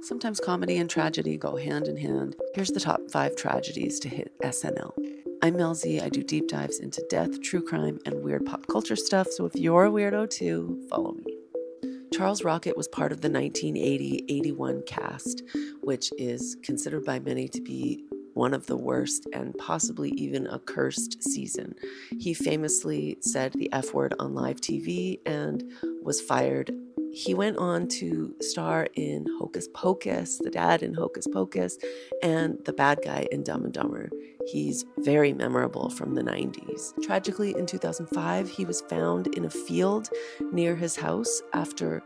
Sometimes comedy and tragedy go hand in hand. Here's the top 5 tragedies to hit SNL. I'm Mel Z. I do deep dives into death, true crime, and weird pop culture stuff, so if you're a weirdo too, follow me. Charles Rocket was part of the 1980-81 cast, which is considered by many to be one of the worst and possibly even a cursed season. He famously said the F word on live TV and was fired. He went on to star in Hocus Pocus, the dad in Hocus Pocus, and the bad guy in Dumb and Dumber. He's very memorable from the 90s. Tragically, in 2005, he was found in a field near his house after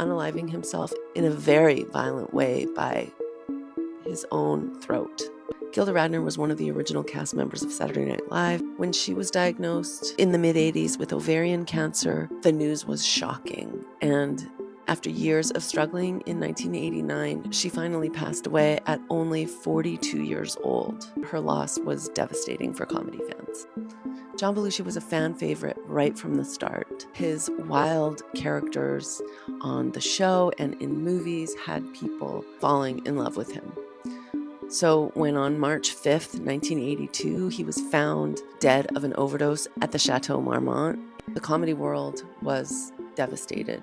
unaliving himself in a very violent way by his own throat. Gilda Radner was one of the original cast members of Saturday Night Live. When she was diagnosed in the mid-80s with ovarian cancer, the news was shocking. And after years of struggling, in 1989, she finally passed away at only 42 years old. Her loss was devastating for comedy fans. John Belushi was a fan favorite right from the start. His wild characters on the show and in movies had people falling in love with him. So when on March 5th, 1982, he was found dead of an overdose at the Chateau Marmont, the comedy world was devastated.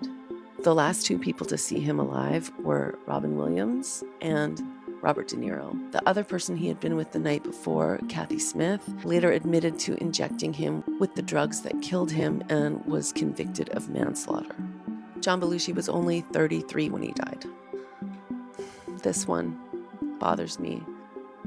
The last 2 people to see him alive were Robin Williams and Robert De Niro. The other person he had been with the night before, Kathy Smith, later admitted to injecting him with the drugs that killed him and was convicted of manslaughter. John Belushi was only 33 when he died. This one bothers me.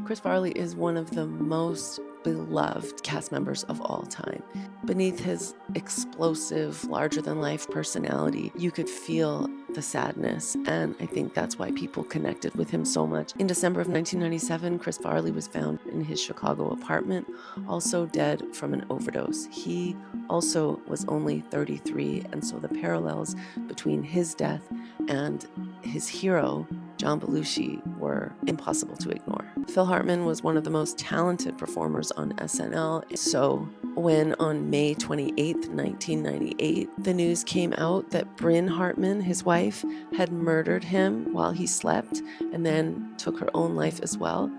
Chris Farley is one of the most beloved cast members of all time. Beneath his explosive, larger-than-life personality, you could feel the sadness, and I think that's why people connected with him so much. In December of 1997, Chris Farley was found in his Chicago apartment, also dead from an overdose. He also was only 33, and so the parallels between his death and his hero, John Belushi, were impossible to ignore. Phil Hartman was one of the most talented performers on SNL. So when on May 28th, 1998, the news came out that Bryn Hartman, his wife, had murdered him while he slept and then took her own life as well,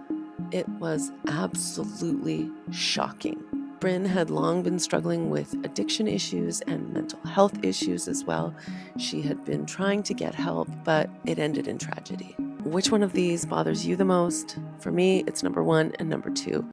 it was absolutely shocking. Bryn had long been struggling with addiction issues and mental health issues as well. She had been trying to get help, but it ended in tragedy. Which one of these bothers you the most? For me, it's number 1 and number 2.